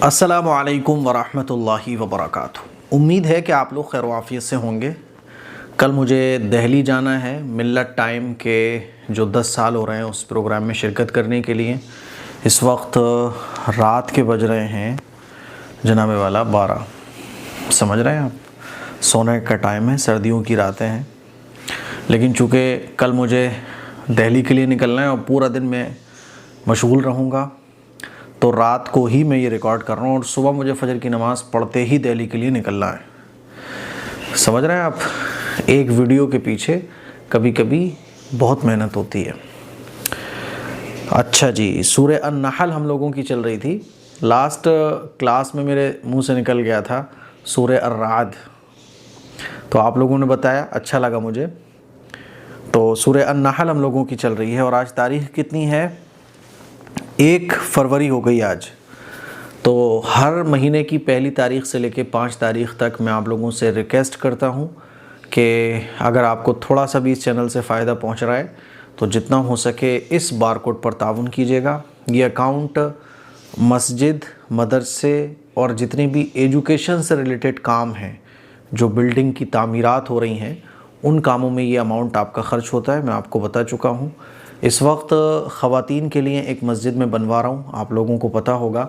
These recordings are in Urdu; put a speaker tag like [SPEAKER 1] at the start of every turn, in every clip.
[SPEAKER 1] السلام علیکم ورحمۃ اللہ وبرکاتہ۔ امید ہے کہ آپ لوگ خیر و عافیت سے ہوں گے۔ کل مجھے دہلی جانا ہے ملت ٹائم کے جو 10 سال ہو رہے ہیں اس پروگرام میں شرکت کرنے کے لیے۔ اس وقت رات کے بج رہے ہیں جناب والا 12، سمجھ رہے ہیں آپ، سونے کا ٹائم ہے، سردیوں کی راتیں ہیں، لیکن چونکہ کل مجھے دہلی کے لیے نکلنا ہے اور پورا دن میں مشغول رہوں گا تو رات کو ہی میں یہ ریکارڈ کر رہا ہوں اور صبح مجھے فجر کی نماز پڑھتے ہی دہلی کے لیے نکلنا ہے۔ سمجھ رہے ہیں آپ، ایک ویڈیو کے پیچھے کبھی کبھی بہت محنت ہوتی ہے۔ اچھا جی، سورہ النحل ہم لوگوں کی چل رہی تھی، لاسٹ کلاس میں میرے منہ سے نکل گیا تھا سورہ الرعد، تو آپ لوگوں نے بتایا، اچھا لگا مجھے۔ تو سورہ النحل ہم لوگوں کی چل رہی ہے اور آج تاریخ کتنی ہے؟ 1 فروری ہو گئی آج۔ تو ہر مہینے کی پہلی تاریخ سے لے کے 5 تاریخ تک میں آپ لوگوں سے ریکویسٹ کرتا ہوں کہ اگر آپ کو تھوڑا سا بھی اس چینل سے فائدہ پہنچ رہا ہے تو جتنا ہو سکے اس بار کوڈ پر تعاون کیجیے گا۔ یہ اکاؤنٹ مسجد، مدرسے اور جتنے بھی ایجوکیشن سے ریلیٹڈ کام ہیں، جو بلڈنگ کی تعمیرات ہو رہی ہیں، ان کاموں میں یہ اماؤنٹ آپ کا خرچ ہوتا ہے، میں آپ کو بتا چکا ہوں۔ اس وقت خواتین کے لیے ایک مسجد میں بنوا رہا ہوں، آپ لوگوں کو پتہ ہوگا،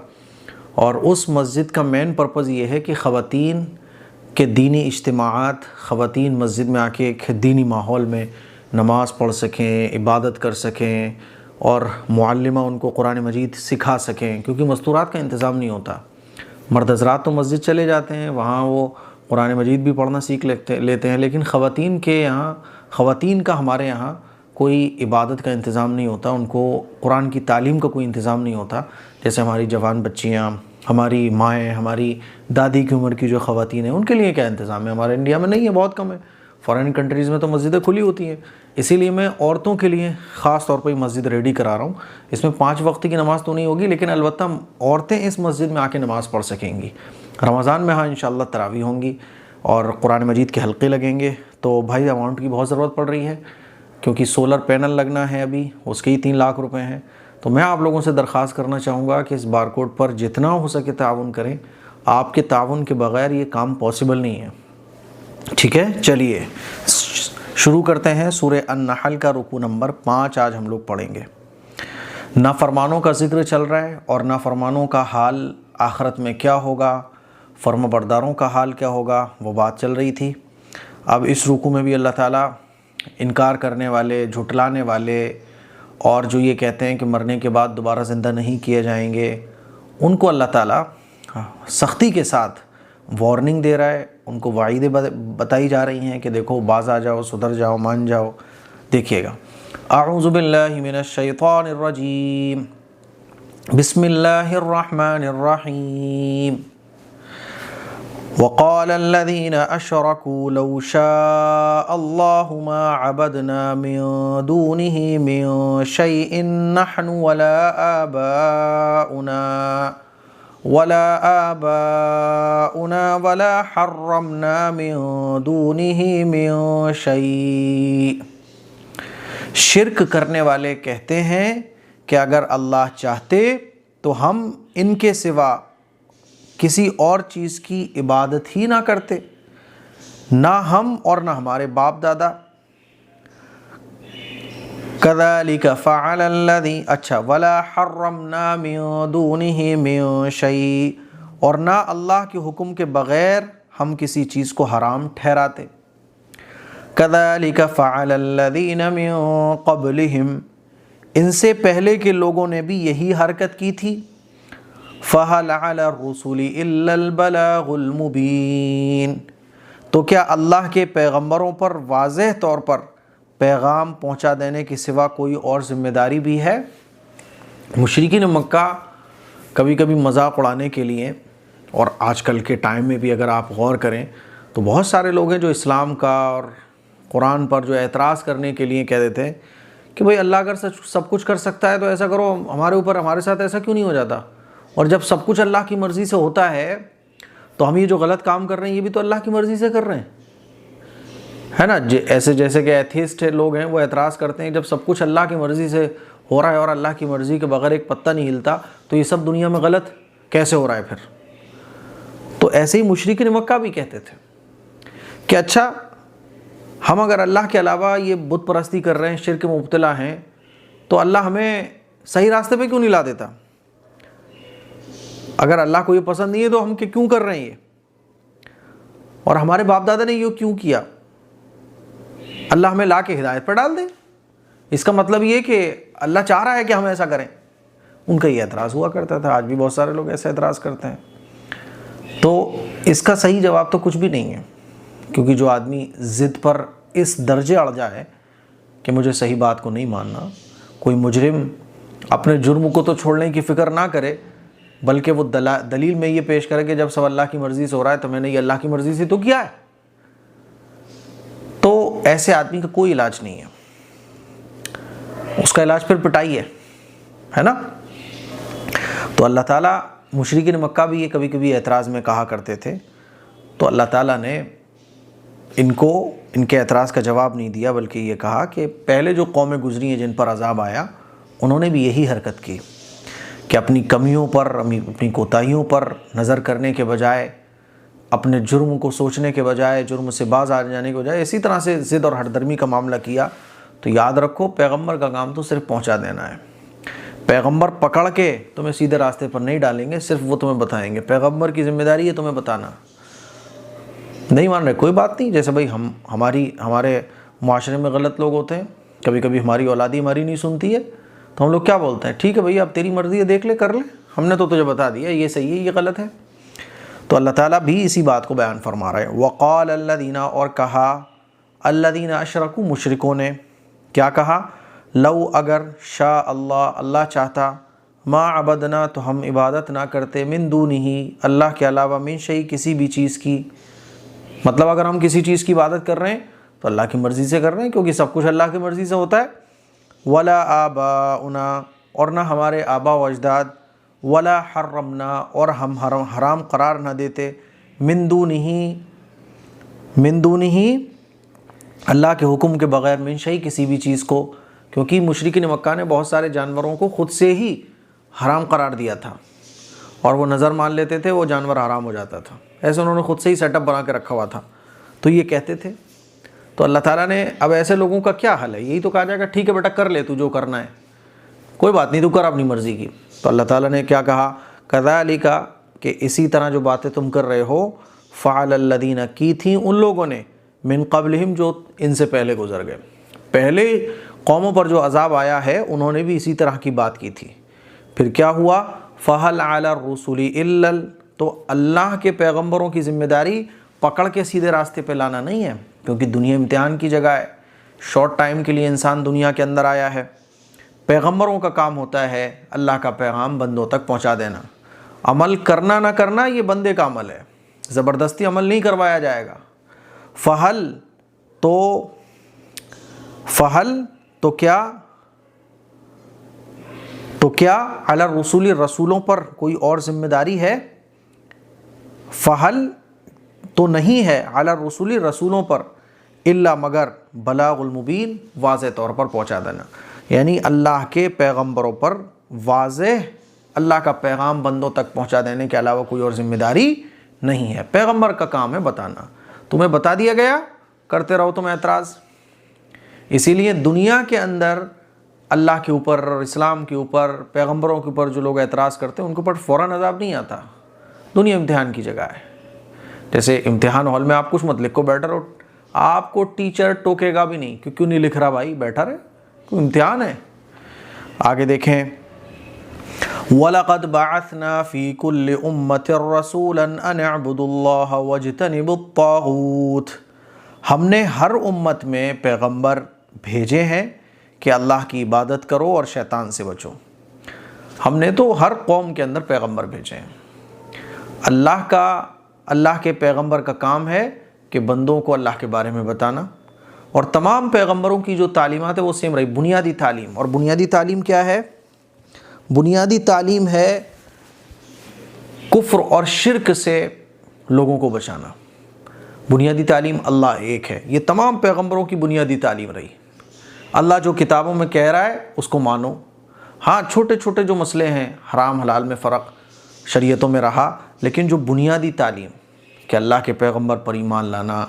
[SPEAKER 1] اور اس مسجد کا مین پرپز یہ ہے کہ خواتین کے دینی اجتماعات، خواتین مسجد میں آ کے ایک دینی ماحول میں نماز پڑھ سکیں، عبادت کر سکیں اور معلمہ ان کو قرآن مجید سکھا سکیں، کیونکہ مستورات کا انتظام نہیں ہوتا۔ مرد حضرات تو مسجد چلے جاتے ہیں، وہاں وہ قرآن مجید بھی پڑھنا سیکھ لیتے ہیں، لیکن خواتین کا ہمارے یہاں کوئی عبادت کا انتظام نہیں ہوتا، ان کو قرآن کی تعلیم کا کوئی انتظام نہیں ہوتا۔ جیسے ہماری جوان بچیاں، ہماری مائیں، ہماری دادی کی عمر کی جو خواتین ہیں، ان کے لیے کیا انتظام ہے؟ ہمارے انڈیا میں نہیں ہے، بہت کم ہے۔ فارن کنٹریز میں تو مسجدیں کھلی ہوتی ہیں، اسی لیے میں عورتوں کے لیے خاص طور پہ مسجد ریڈی کرا رہا ہوں۔ اس میں 5 وقت کی نماز تو نہیں ہوگی، لیکن البتہ عورتیں اس مسجد میں آ کے نماز پڑھ سکیں گی۔ رمضان میں ہاں انشاءاللہ تراویح ہوں گی اور قرآن مجید کے حلقے لگیں گے۔ تو بھائی اماؤنٹ کی بہت ضرورت پڑ رہی ہے، کیونکہ سولر پینل لگنا ہے، ابھی اس کے ہی 3 لاکھ روپے ہیں۔ تو میں آپ لوگوں سے درخواست کرنا چاہوں گا کہ اس بار کوڈ پر جتنا ہو سکے تعاون کریں، آپ کے تعاون کے بغیر یہ کام پاسبل نہیں ہے، ٹھیک ہے؟ چلیے شروع کرتے ہیں۔ سورہ النحل کا رکوع نمبر 5 آج ہم لوگ پڑھیں گے۔ نافرمانوں کا ذکر چل رہا ہے اور نافرمانوں کا حال آخرت میں کیا ہوگا، فرما برداروں کا حال کیا ہوگا، وہ بات چل رہی تھی۔ اب اس رکوع میں بھی اللہ تعالیٰ انکار کرنے والے، جھٹلانے والے اور جو یہ کہتے ہیں کہ مرنے کے بعد دوبارہ زندہ نہیں کیے جائیں گے، ان کو اللہ تعالیٰ سختی کے ساتھ وارننگ دے رہا ہے، ان کو وعیدیں بتائی جا رہی ہیں کہ دیکھو باز آ جاؤ، سدھر جاؤ، مان جاؤ۔ دیکھیے گا، اعوذ باللہ من الشیطان الرجیم، بسم اللہ الرحمن الرحیم۔ وقال الذين أشركوا لو شاء الله ما عبدنا من دونه من شيء نحن ولا آباؤنا ولا حرمنا من دونه من شيء۔ شرک کرنے والے کہتے ہیں کہ اگر اللہ چاہتے تو ہم ان کے سوا کسی اور چیز کی عبادت ہی نہ کرتے، نہ ہم اور نہ ہمارے باپ دادا۔ كَذَلِكَ فَعَلَ الَّذِي اچھا وَلَا حَرَّمْنَا مِن دُونِهِ مِن شَيْءٍ، اور نہ اللہ کے حکم کے بغیر ہم کسی چیز کو حرام ٹھہراتے۔ كَذَلِكَ فَعَلَ الَّذِينَ مِن قَبْلِهِمْ، ان سے پہلے کے لوگوں نے بھی یہی حرکت کی تھی۔ فَهَلْ عَلَى الرُّسُلِ إِلَّا الْبَلَاغُ الْمُبِينُ، تو کیا اللہ کے پیغمبروں پر واضح طور پر پیغام پہنچا دینے کے سوا کوئی اور ذمہ داری بھی ہے؟ مشرکین مکہ کبھی کبھی مذاق اڑانے کے لیے، اور آج کل کے ٹائم میں بھی اگر آپ غور کریں تو بہت سارے لوگ ہیں جو اسلام کا اور قرآن پر جو اعتراض کرنے کے لیے کہہ دیتے ہیں کہ بھئی اللہ اگر سب کچھ کر سکتا ہے تو ایسا کرو ہمارے ساتھ ایسا کیوں نہیں ہو جاتا؟ اور جب سب کچھ اللہ کی مرضی سے ہوتا ہے تو ہم یہ جو غلط کام کر رہے ہیں یہ بھی تو اللہ کی مرضی سے کر رہے ہیں، ہے نا؟ ایسے جیسے کہ ایتھیسٹ لوگ ہیں، وہ اعتراض کرتے ہیں جب سب کچھ اللہ کی مرضی سے ہو رہا ہے اور اللہ کی مرضی کے بغیر ایک پتہ نہیں ہلتا تو یہ سب دنیا میں غلط کیسے ہو رہا ہے پھر؟ تو ایسے ہی مشرکین مکہ بھی کہتے تھے کہ اچھا ہم اگر اللہ کے علاوہ یہ بت پرستی کر رہے ہیں، شرک میں مبتلا ہیں، تو اللہ ہمیں صحیح راستے پہ کیوں نہیں لا دیتا؟ اگر اللہ کو یہ پسند نہیں ہے تو ہم کیوں کر رہے ہیں یہ؟ اور ہمارے باپ دادا نے یہ کیوں کیا؟ اللہ ہمیں لا کے ہدایت پر ڈال دے۔ اس کا مطلب یہ کہ اللہ چاہ رہا ہے کہ ہم ایسا کریں۔ ان کا یہ اعتراض ہوا کرتا تھا، آج بھی بہت سارے لوگ ایسا اعتراض کرتے ہیں۔ تو اس کا صحیح جواب تو کچھ بھی نہیں ہے، کیونکہ جو آدمی ضد پر اس درجے اڑ جائے کہ مجھے صحیح بات کو نہیں ماننا، کوئی مجرم اپنے جرم کو تو چھوڑنے کی فکر نہ کرے، بلکہ وہ دلیل میں یہ پیش کرے کہ جب سب اللہ کی مرضی سے ہو رہا ہے تو میں نے یہ اللہ کی مرضی سے تو کیا ہے، تو ایسے آدمی کا کوئی علاج نہیں ہے۔ اس کا علاج پھر پٹائی ہے نا۔ تو اللہ تعالیٰ، مشرکین مکہ بھی یہ کبھی کبھی اعتراض میں کہا کرتے تھے، تو اللہ تعالیٰ نے ان کے اعتراض کا جواب نہیں دیا، بلکہ یہ کہا کہ پہلے جو قومیں گزری ہیں جن پر عذاب آیا، انہوں نے بھی یہی حرکت کی کہ اپنی کمیوں پر، اپنی کوتاہیوں پر نظر کرنے کے بجائے، اپنے جرم کو سوچنے کے بجائے، جرم سے باز آ جانے کے بجائے اسی طرح سے ضد اور ہٹدرمی کا معاملہ کیا۔ تو یاد رکھو، پیغمبر کا کام تو صرف پہنچا دینا ہے۔ پیغمبر پکڑ کے تمہیں سیدھے راستے پر نہیں ڈالیں گے، صرف وہ تمہیں بتائیں گے۔ پیغمبر کی ذمہ داری ہے تمہیں بتانا۔ نہیں مان رہے، کوئی بات نہیں۔ جیسے بھائی ہمارے معاشرے میں غلط لوگ ہوتے ہیں، کبھی کبھی ہماری اولادی ہماری نہیں سنتی ہے، تو ہم لوگ کیا بولتے ہیں؟ ٹھیک ہے بھائی، اب تیری مرضی ہے، دیکھ لے، کر لے، ہم نے تو تجھے بتا دیا یہ صحیح ہے یہ غلط ہے۔ تو اللہ تعالیٰ بھی اسی بات کو بیان فرما رہے ہیں۔ وقال الذین، اور کہا، الذین اشرکوا، مشرکوں نے کیا کہا؟ لو، اگر، شاء اللہ، اللہ چاہتا، ما عبدنا، تو ہم عبادت نہ کرتے، من دونہ، اللہ کے علاوہ، من شیء، کسی بھی چیز کی۔ مطلب اگر ہم کسی چیز کی عبادت کر رہے ہیں تو اللہ کی مرضی سے کر رہے ہیں، کیونکہ سب کچھ اللہ کی مرضی سے ہوتا ہے۔ ولا آباؤنا، اور نہ ہمارے آبا و اجداد، ولا حرمنا، اور ہم حرام قرار نہ دیتے، من دونہ، اللہ کے حکم کے بغیر، من شیء، کسی بھی چیز کو، کیونکہ مشرکین مکہ نے بہت سارے جانوروں کو خود سے ہی حرام قرار دیا تھا، اور وہ نظر مان لیتے تھے، وہ جانور حرام ہو جاتا تھا۔ ایسے انہوں نے خود سے ہی سیٹ اپ بنا کے رکھا ہوا تھا، تو یہ کہتے تھے۔ تو اللہ تعالیٰ نے اب ایسے لوگوں کا کیا حل ہے؟ یہی تو کہا جائے گا ٹھیک ہے بیٹا، کر لے تو جو کرنا ہے، کوئی بات نہیں، تو کر اپنی مرضی کی۔ تو اللہ تعالیٰ نے کیا کہا؟ کذالک، کہ اسی طرح جو باتیں تم کر رہے ہو، فعل الذین، کی تھیں ان لوگوں نے، من قبلہم، جو ان سے پہلے گزر گئے۔ پہلے قوموں پر جو عذاب آیا ہے انہوں نے بھی اسی طرح کی بات کی تھی۔ پھر کیا ہوا؟ فہل علی الرسل الا، تو اللہ کے پیغمبروں کی ذمہ داری پکڑ کے سیدھے راستے پہ لانا نہیں ہے، کیونکہ دنیا امتحان کی جگہ ہے، شارٹ ٹائم کے لیے انسان دنیا کے اندر آیا ہے۔ پیغمبروں کا کام ہوتا ہے اللہ کا پیغام بندوں تک پہنچا دینا۔ عمل کرنا نہ کرنا یہ بندے کا عمل ہے، زبردستی عمل نہیں کروایا جائے گا۔ فہل تو کیا علی الرسول، رسولوں پر کوئی اور ذمہ داری ہے؟ فہل تو نہیں ہے، علی الرسول، رسولوں پر، الا، مگر، بلاغ المبین، واضح طور پر پہنچا دینا، یعنی اللہ کے پیغمبروں پر واضح اللہ کا پیغام بندوں تک پہنچا دینے کے علاوہ کوئی اور ذمہ داری نہیں ہے۔ پیغمبر کا کام ہے بتانا، تمہیں بتا دیا گیا، کرتے رہو تم اعتراض۔ اسی لیے دنیا کے اندر اللہ کے اوپر، اسلام کے اوپر، پیغمبروں کے اوپر جو لوگ اعتراض کرتے ہیں ان کے اوپر فوراً عذاب نہیں آتا۔ دنیا امتحان کی جگہ ہے۔ جیسے امتحان ہال میں آپ کچھ مت لکھو، بیٹھا رہو، آپ کو ٹیچر ٹوکے گا بھی نہیں کہ کیوں نہیں لکھ رہا بھائی، بیٹھا رہے، کوئی امتحان ہے۔ آگے دیکھیں، وَلَقَدْ بَعَثْنَا فِي كُلِّ أُمَّةٍ رَسُولًا أَنِ اعْبُدُوا اللَّهَ وَاجْتَنِبُوا الطَّاغُوتَ، ہم نے ہر امت میں پیغمبر بھیجے ہیں کہ اللہ کی عبادت کرو اور شیطان سے بچو۔ ہم نے تو ہر قوم کے اندر پیغمبر بھیجے ہیں۔ اللہ کے پیغمبر کا کام ہے کہ بندوں کو اللہ کے بارے میں بتانا، اور تمام پیغمبروں کی جو تعلیمات ہے وہ سیم رہی، بنیادی تعلیم۔ اور بنیادی تعلیم کیا ہے؟ بنیادی تعلیم ہے کفر اور شرک سے لوگوں کو بچانا۔ بنیادی تعلیم اللہ ایک ہے، یہ تمام پیغمبروں کی بنیادی تعلیم رہی۔ اللہ جو کتابوں میں کہہ رہا ہے اس کو مانو۔ ہاں، چھوٹے چھوٹے جو مسئلے ہیں، حرام حلال میں فرق، شریعتوں میں رہا، لیکن جو بنیادی تعلیم کہ اللہ کے پیغمبر پر ایمان لانا،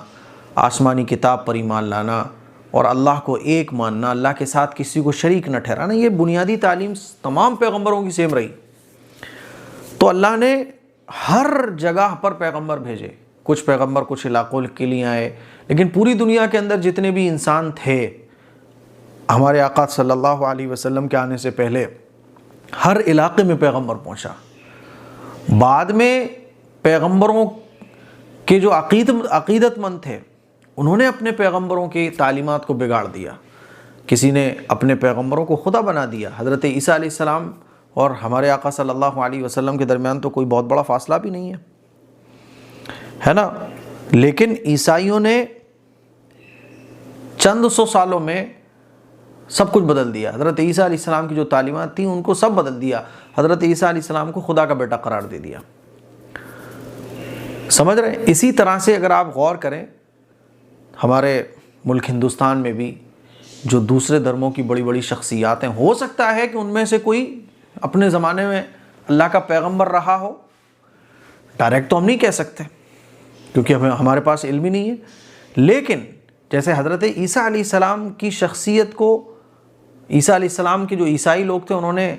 [SPEAKER 1] آسمانی کتاب پر ایمان لانا اور اللہ کو ایک ماننا، اللہ کے ساتھ کسی کو شریک نہ ٹھہرانا، یہ بنیادی تعلیم تمام پیغمبروں کی سیم رہی۔ تو اللہ نے ہر جگہ پر پیغمبر بھیجے، کچھ پیغمبر کچھ علاقوں کے لیے آئے، لیکن پوری دنیا کے اندر جتنے بھی انسان تھے ہمارے آقا صلی اللہ علیہ وسلم کے آنے سے پہلے ہر علاقے میں پیغمبر پہنچا۔ بعد میں پیغمبروں کے جو عقیدت مند تھے انہوں نے اپنے پیغمبروں کی تعلیمات کو بگاڑ دیا، کسی نے اپنے پیغمبروں کو خدا بنا دیا۔ حضرت عیسیٰ علیہ السلام اور ہمارے آقا صلی اللہ علیہ وسلم کے درمیان تو کوئی بہت بڑا فاصلہ بھی نہیں ہے نا، لیکن عیسائیوں نے چند سو سالوں میں سب کچھ بدل دیا۔ حضرت عیسیٰ علیہ السلام کی جو تعلیمات تھیں ان کو سب بدل دیا، حضرت عیسیٰ علیہ السلام کو خدا کا بیٹا قرار دے دیا۔ سمجھ رہے ہیں؟ اسی طرح سے اگر آپ غور کریں ہمارے ملک ہندوستان میں بھی جو دوسرے دھرموں کی بڑی بڑی شخصیات ہیں، ہو سکتا ہے کہ ان میں سے کوئی اپنے زمانے میں اللہ کا پیغمبر رہا ہو، ڈائریکٹ تو ہم نہیں کہہ سکتے کیونکہ ہمارے پاس علم ہی نہیں ہے، لیکن جیسے حضرت عیسیٰ علیہ السلام کی شخصیت کو، عیسیٰ علیہ السلام کے جو عیسائی لوگ تھے انہوں نے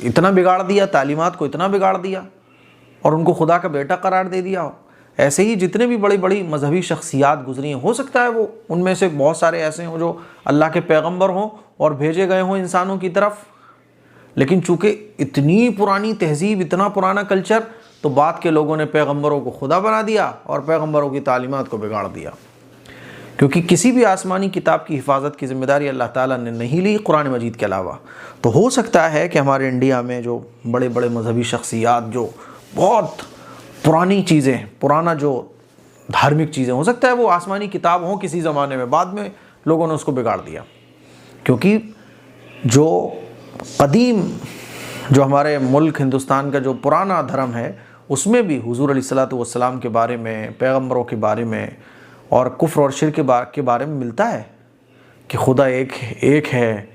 [SPEAKER 1] اتنا بگاڑ دیا، تعلیمات کو اتنا بگاڑ دیا اور ان کو خدا کا بیٹا قرار دے دیا ہو، ایسے ہی جتنے بھی بڑی بڑی مذہبی شخصیات گزری ہیں، ہو سکتا ہے وہ ان میں سے بہت سارے ایسے ہوں جو اللہ کے پیغمبر ہوں اور بھیجے گئے ہوں انسانوں کی طرف، لیکن چونکہ اتنی پرانی تہذیب، اتنا پرانا کلچر، تو بعد کے لوگوں نے پیغمبروں کو خدا بنا دیا اور پیغمبروں کی تعلیمات کو بگاڑ دیا، کیونکہ کسی بھی آسمانی کتاب کی حفاظت کی ذمہ داری اللہ تعالیٰ نے نہیں لی قرآن مجید کے علاوہ۔ تو ہو سکتا ہے کہ ہمارے انڈیا میں جو بڑے بڑے مذہبی شخصیات جو بہت پرانی چیزیں، پرانا جو دھارمک چیزیں، ہو سکتا ہے وہ آسمانی کتاب ہوں کسی زمانے میں، بعد میں لوگوں نے اس کو بگاڑ دیا، کیونکہ جو قدیم جو ہمارے ملک ہندوستان کا جو پرانا دھرم ہے اس میں بھی حضور علیہ الصلوۃ والسلام کے بارے میں، پیغمبروں کے بارے میں اور کفر اور شرک کے بارے میں ملتا ہے کہ خدا ایک ہے،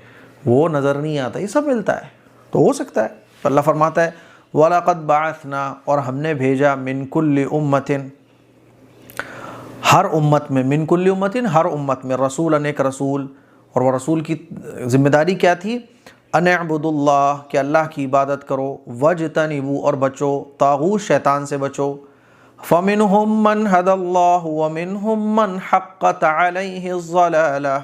[SPEAKER 1] وہ نظر نہیں آتا، یہ سب ملتا ہے۔ تو ہو سکتا ہے، اللہ فرماتا ہے وَلَقَدْ بَعَثْنَا، اور ہم نے بھیجا مِن كُلِّ أُمَّةٍ، ہر امت میں، مِن كُلِّ أُمَّةٍ، ہر امت میں، رسولاً، ایک رسول، اور وہ رسول کی ذمہ داری کیا تھی؟ ان اعبدوا اللہ، کہ اللہ کی عبادت کرو، وَاجْتَنِبُوا، اور بچو، طاغوت شیطان سے بچو، فَمِنْهُمْ مَنْ هَدَى اللَّهُ وَمِنْهُمْ مَنْ حَقَّتْ عَلَيْهِ الضَّلَالَةُ،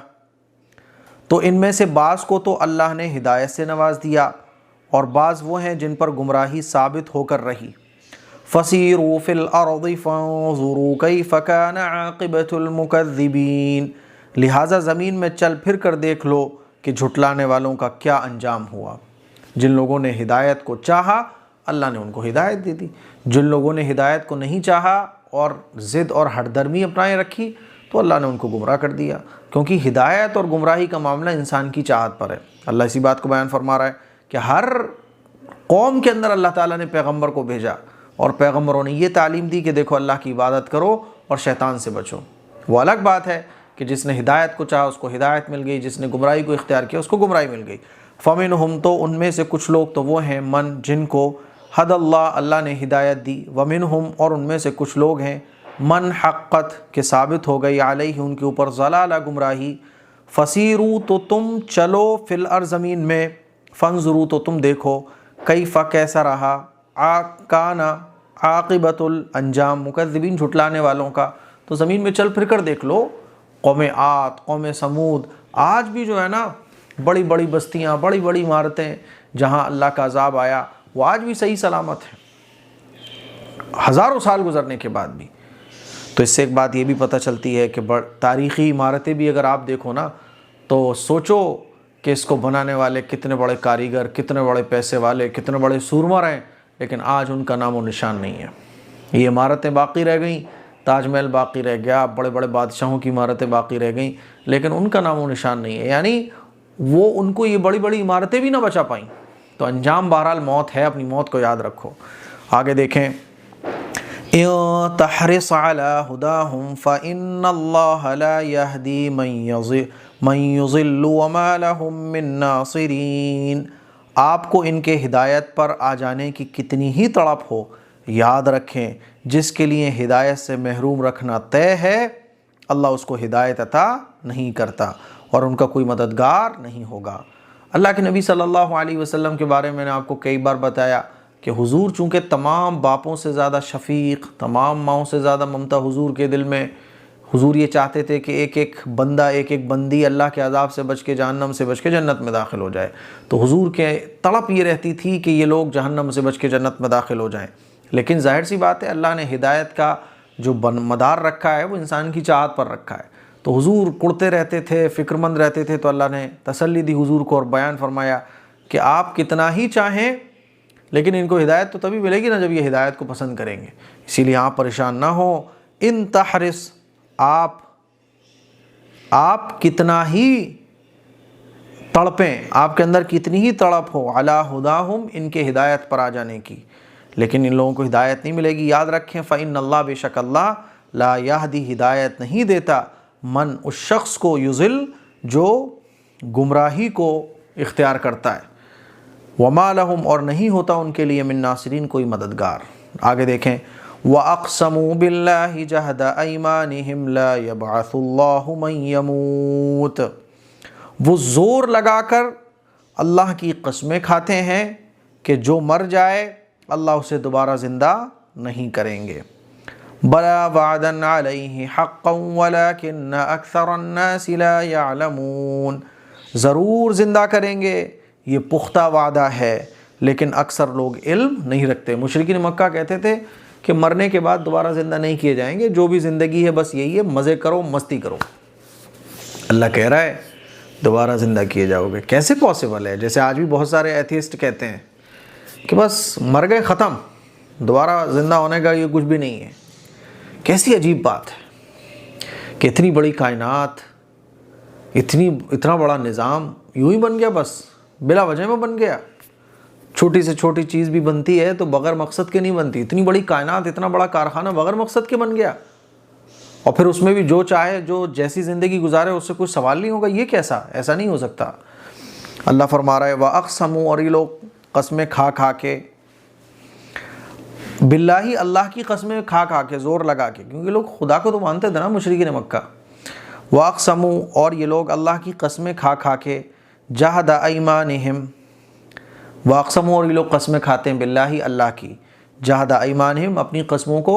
[SPEAKER 1] تو ان میں سے بعض کو تو اللہ نے ہدایت سے نواز دیا اور بعض وہ ہیں جن پر گمراہی ثابت ہو کر رہی۔ فَسِيرُوا فِي الْأَرْضِ فَانظُرُوا كَيْفَ كَانَ عَاقِبَةُ الْمُكَذِّبِينَ، لہٰذا زمین میں چل پھر کر دیکھ لو کہ جھٹلانے والوں کا کیا انجام ہوا۔ جن لوگوں نے ہدایت کو چاہا اللہ نے ان کو ہدایت دے دی، جن لوگوں نے ہدایت کو نہیں چاہا اور ضد اور ہٹ درمی اپنائے رکھی تو اللہ نے ان کو گمراہ کر دیا، کیونکہ ہدایت اور گمراہی کا معاملہ انسان کی چاہت پر ہے۔ اللہ اسی بات کو بیان فرما رہا ہے کہ ہر قوم کے اندر اللہ تعالیٰ نے پیغمبر کو بھیجا اور پیغمبروں نے یہ تعلیم دی کہ دیکھو اللہ کی عبادت کرو اور شیطان سے بچو۔ وہ الگ بات ہے کہ جس نے ہدایت کو چاہا اس کو ہدایت مل گئی، جس نے گمراہی کو اختیار کیا اس کو گمراہی مل گئی۔ فَمِنْهُمْ، تو ان میں سے کچھ لوگ تو وہ ہیں، من، جن کو حد اللہ نے ہدایت دی، وَمِنْهُمْ، اور ان میں سے کچھ لوگ ہیں، من حقت، کہ ثابت ہو گئی، علیہ، ان کے اوپر، ضلالہ، گمراہی۔ فَسِیرُوا، تو تم چلو، فِی الْأَرْضِ، زمین میں، فَانظُرُوا، تو تم دیکھو، کیف، کیسا رہا، کان، عاقبۃ الانجام، مکذبین، جھٹلانے والوں کا۔ تو زمین میں چل پھر کر دیکھ لو، قوم عاد، قوم سمود، آج بھی جو ہے نا بڑی بڑی بستیاں، بڑی بڑی عمارتیں جہاں اللہ کا عذاب آیا وہ آج بھی صحیح سلامت ہیں، ہزاروں سال گزرنے کے بعد بھی۔ تو اس سے ایک بات یہ بھی پتہ چلتی ہے کہ تاریخی عمارتیں بھی اگر آپ دیکھو نا تو سوچو کہ اس کو بنانے والے کتنے بڑے کاریگر، کتنے بڑے پیسے والے، کتنے بڑے سورمر ہیں، لیکن آج ان کا نام و نشان نہیں ہے۔ یہ عمارتیں باقی رہ گئیں، تاج محل باقی رہ گیا، بڑے بڑے بادشاہوں کی عمارتیں باقی رہ گئیں، لیکن ان کا نام و نشان نہیں ہے، یعنی وہ ان کو یہ بڑی بڑی عمارتیں بھی نہ بچا پائیں۔ تو انجام بہرحال موت ہے، اپنی موت کو یاد رکھو۔ آگے دیکھیں، اِن تحرص علی ہداہم فإن اللہ لا یہدی من یضل وما لہم من ناصرین۔ آپ کو ان کے ہدایت پر آ جانے کی کتنی ہی تڑپ ہو، یاد رکھیں جس کے لیے ہدایت سے محروم رکھنا طے ہے، اللہ اس کو ہدایت عطا نہیں کرتا اور ان کا کوئی مددگار نہیں ہوگا۔ اللہ کے نبی صلی اللہ علیہ وسلم کے بارے میں نے آپ کو کئی بار بتایا کہ حضور چونکہ تمام باپوں سے زیادہ شفیق، تمام ماؤں سے زیادہ ممتا حضور کے دل میں، حضور یہ چاہتے تھے کہ ایک ایک بندہ، ایک ایک بندی اللہ کے عذاب سے بچ کے، جہنم سے بچ کے جنت میں داخل ہو جائے۔ تو حضور کے تڑپ یہ رہتی تھی کہ یہ لوگ جہنم سے بچ کے جنت میں داخل ہو جائیں، لیکن ظاہر سی بات ہے اللہ نے ہدایت کا جو مدار رکھا ہے وہ انسان کی چاہت پر رکھا ہے۔ تو حضور کڑتے رہتے تھے، فکر مند رہتے تھے، تو اللہ نے تسلی دی حضور کو اور بیان فرمایا کہ آپ کتنا ہی چاہیں لیکن ان کو ہدایت تو تبھی ملے گی نا جب یہ ہدایت کو پسند کریں گے، اسی لیے آپ پریشان نہ ہو۔ ان تحرس، آپ کتنا ہی تڑپیں، آپ کے اندر کتنی ہی تڑپ ہو، علی ہداہم، ان کے ہدایت پر آ جانے کی، لیکن ان لوگوں کو ہدایت نہیں ملے گی۔ یاد رکھیں فإن اللہ، بے شک اللہ، لا یہدی، ہدایت نہیں دیتا، من، اس شخص کو، یضل، جو گمراہی کو اختیار کرتا ہے، وما لہم، اور نہیں ہوتا ان کے لیے، من ناصرین، کوئی مددگار۔ آگے دیکھیں وَأَقْسَمُوا بِاللَّهِ جَهْدَ أَيْمَانِهِمْ لَا يَبْعَثُ اللَّهُ مَن يَمُوتُ، وہ زور لگا کر اللہ کی قسمیں کھاتے ہیں کہ جو مر جائے اللہ اسے دوبارہ زندہ نہیں کریں گے۔ بَلَا وَعْدًا عَلَيْهِ حَقًّا وَلَكِنَّ أَكْثَرَ النَّاسِ لَا يَعْلَمُونَ، ضرور زندہ کریں گے، یہ پختہ وعدہ ہے، لیکن اکثر لوگ علم نہیں رکھتے۔ مشرکین مکہ کہتے تھے کہ مرنے کے بعد دوبارہ زندہ نہیں کیے جائیں گے، جو بھی زندگی ہے بس یہی ہے، مزے کرو، مستی کرو۔ اللہ کہہ رہا ہے دوبارہ زندہ کیے جاؤ گے، کیسے پاسبل ہے؟ جیسے آج بھی بہت سارے ایتھیسٹ کہتے ہیں کہ بس مر گئے، ختم، دوبارہ زندہ ہونے کا یہ کچھ بھی نہیں ہے۔ کیسی عجیب بات ہے کہ اتنی بڑی کائنات، اتنا بڑا نظام یوں ہی بن گیا، بس بلا وجہ میں بن گیا۔ چھوٹی سے چھوٹی چیز بھی بنتی ہے تو بغیر مقصد کے نہیں بنتی، اتنی بڑی کائنات، اتنا بڑا کارخانہ بغیر مقصد کے بن گیا، اور پھر اس میں بھی جو چاہے، جو جیسی زندگی گزارے، اس سے کوئی سوال نہیں ہوگا۔ یہ کیسا؟ ایسا نہیں ہو سکتا۔ اللہ فرما رہا ہے وَأَقْسَمُوا، اور یہ لوگ قسمیں کھا کے، باللہ، اللہ کی قسمیں کھا کے، زور لگا کے، کیونکہ لوگ خدا کو تو مانتے تھے نا مشرکین مکہ۔ وَأَقْسَمُوا، اور یہ لوگ اللہ کی قسمیں کھا کے، جَهْدَ أَيْمَانِهِمْ، وَأَقْسَمُوا، اور یہ لوگ قسمیں کھاتے ہیں باللہ، اللہ کی، جَهْدَ أَيْمَانِهِمْ، اپنی قسموں کو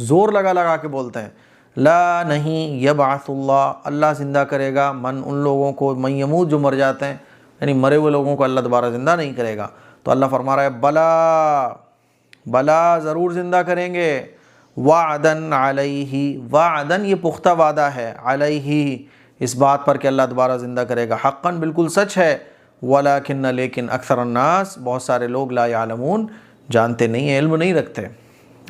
[SPEAKER 1] زور لگا کے بولتے ہیں، لا، نہیں، یبعث اللہ، اللہ زندہ کرے گا، من، ان لوگوں کو، من یموت، جو مر جاتے ہیں، یعنی مرے ہوئے لوگوں کو اللہ دوبارہ زندہ نہیں کرے گا۔ تو اللہ فرما رہا ہے بلا، ضرور زندہ کریں گے، وعدن علیہ، وعدن، یہ پختہ وعدہ ہے، علیہ، اس بات پر کہ اللہ دوبارہ زندہ کرے گا، حقاً، بالکل سچ ہے، ولیکن، لیکن، اکثر الناس، بہت سارے لوگ، لا یعلمون، جانتے نہیں ہیں، علم نہیں رکھتے۔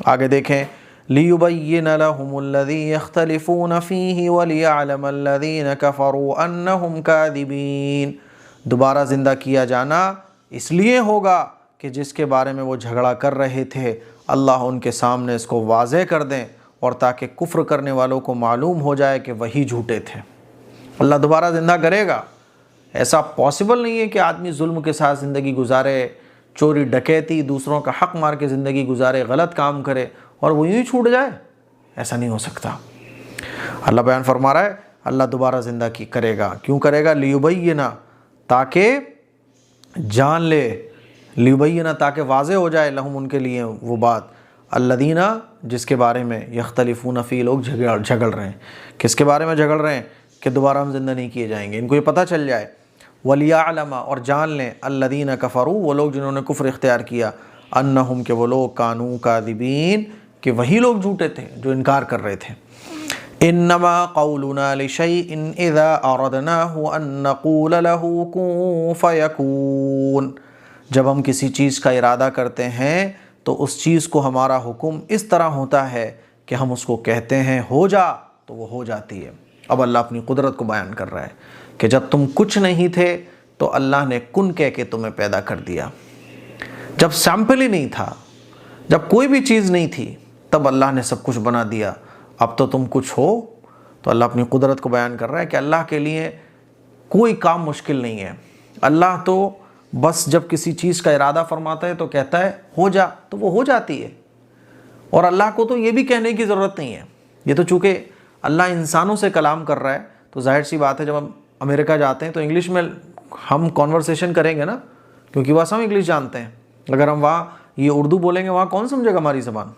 [SPEAKER 1] آگے دیکھیں لِيُبَيِّنَ لَهُمُ الَّذِي يَخْتَلِفُونَ فِيهِ وَلِيَعْلَمَ الَّذِينَ كَفَرُوا أَنَّهُمْ كَاذِبِينَ، دوبارہ زندہ کیا جانا اس لیے ہوگا کہ جس کے بارے میں وہ جھگڑا کر رہے تھے اللہ ان کے سامنے اس کو واضح کر دیں، اور تاکہ کفر کرنے والوں کو معلوم ہو جائے کہ وہی جھوٹے تھے۔ اللہ دوبارہ زندہ کرے گا، ایسا پاسبل نہیں ہے کہ آدمی ظلم کے ساتھ زندگی گزارے، چوری ڈکیتی، دوسروں کا حق مار کے زندگی گزارے، غلط کام کرے اور وہ یوں ہی چھوٹ جائے، ایسا نہیں ہو سکتا۔ اللہ بیان فرما رہا ہے اللہ دوبارہ زندہ کرے گا، کیوں کرے گا؟ لیبینہ، تاکہ جان لے، لیبینہ، تاکہ واضح ہو جائے، لہم، ان کے لیے، وہ بات، الذین، جس کے بارے میں یختلفون فی، لوگ جھگڑ رہے ہیں، کس کے بارے میں جھگڑ رہے ہیں؟ کہ دوبارہ ہم زندہ نہیں کیے جائیں گے، ان کو یہ پتہ چل جائے، ولیعلم، اور جان لیں، الذین کفروا، وہ لوگ جنہوں نے کفر اختیار کیا، انہم، کہ وہ لوگ، کانوا کاذبین، کہ وہی لوگ جھوٹے تھے جو انکار کر رہے تھے۔ انما قولنا لشیء اذا اردناہ ان نقول له کن فیکون، جب ہم کسی چیز کا ارادہ کرتے ہیں تو اس چیز کو ہمارا حکم اس طرح ہوتا ہے کہ ہم اس کو کہتے ہیں ہو جا تو وہ ہو جاتی ہے۔ اب اللہ اپنی قدرت کو بیان کر رہا ہے کہ جب تم کچھ نہیں تھے تو اللہ نے کن کہہ کے تمہیں پیدا کر دیا، جب سیمپل ہی نہیں تھا، جب کوئی بھی چیز نہیں تھی، تب اللہ نے سب کچھ بنا دیا، اب تو تم کچھ ہو۔ تو اللہ اپنی قدرت کو بیان کر رہا ہے کہ اللہ کے لیے کوئی کام مشکل نہیں ہے، اللہ تو بس جب کسی چیز کا ارادہ فرماتا ہے تو کہتا ہے ہو جا، تو وہ ہو جاتی ہے۔ اور اللہ کو تو یہ بھی کہنے کی ضرورت نہیں ہے، یہ تو چونکہ اللہ انسانوں سے کلام کر رہا ہے تو ظاہر سی بات ہے جب ہم امریکہ جاتے ہیں تو انگلش میں ہم کانورسیشن کریں گے نا، کیونکہ وہاں ہم انگلش جانتے ہیں۔ اگر ہم وہاں یہ اردو بولیں گے وہاں کون سمجھے گا ہماری زبان؟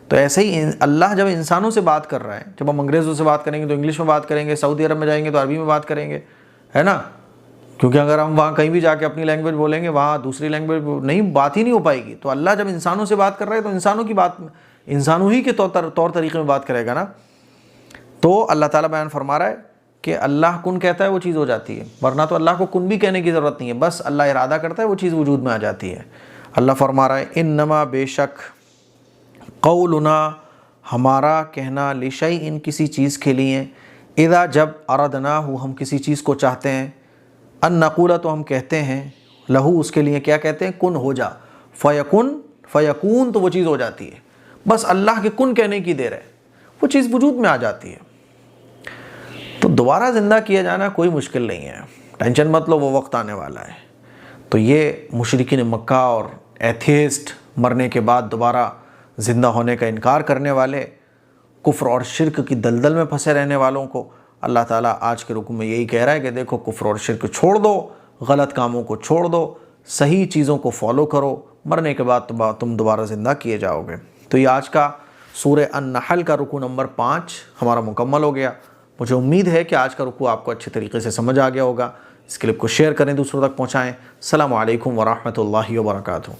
[SPEAKER 1] تو ایسے ہی اللہ جب انسانوں سے بات کر رہا ہے، جب ہم انگریزوں سے بات کریں گے تو انگلش میں بات کریں گے، سعودی عرب میں جائیں گے تو عربی میں بات کریں گے، ہے نا؟ کیونکہ اگر ہم وہاں کہیں بھی جا کے اپنی لینگویج بولیں گے وہاں دوسری لینگویج نہیں، بات ہی نہیں ہو پائے گی۔ تو اللہ جب انسانوں سے بات کر رہا ہے تو انسانوں کی بات، انسانوں ہی کے طور طریقے میں بات کرے گا نا۔ تو اللہ تعالیٰ بیان فرما رہا ہے کہ اللہ کن کہتا ہے وہ چیز ہو جاتی ہے، ورنہ تو اللہ کو کن بھی کہنے کی ضرورت نہیں ہے، بس اللہ ارادہ کرتا ہے وہ چیز وجود میں آ جاتی ہے۔ اللہ فرما رہا ہے انما بے شک قولنا ہمارا کہنا لشیء کسی چیز کے لیے، اذا جب اردناہ ہم کسی چیز کو چاہتے ہیں، ان نقول تو ہم کہتے ہیں، لہو اس کے لیے کیا کہتے ہیں، کن ہو جا، فیکون تو وہ چیز ہو جاتی ہے۔ بس اللہ کے کن کہنے کی دیر ہے، وہ چیز وجود میں آ جاتی ہے۔ تو دوبارہ زندہ کیا جانا کوئی مشکل نہیں ہے، ٹینشن مت لو، وہ وقت آنے والا ہے۔ تو یہ مشرکین مکہ اور ایتھیسٹ، مرنے کے بعد دوبارہ زندہ ہونے کا انکار کرنے والے، کفر اور شرک کی دلدل میں پھنسے رہنے والوں کو اللہ تعالیٰ آج کے رکوع میں یہی کہہ رہا ہے کہ دیکھو کفر اور شرک چھوڑ دو، غلط کاموں کو چھوڑ دو، صحیح چیزوں کو فالو کرو، مرنے کے بعد تم دوبارہ زندہ کیے جاؤ گے۔ تو یہ آج کا سورہ النحل کا رکوع نمبر 5 ہمارا مکمل ہو گیا۔ مجھے امید ہے کہ آج کا رکوع آپ کو اچھے طریقے سے سمجھ آ گیا ہوگا۔ اس کلپ کو شیئر کریں، دوسروں تک پہنچائیں۔ السلام علیکم ورحمۃ اللہ وبرکاتہ۔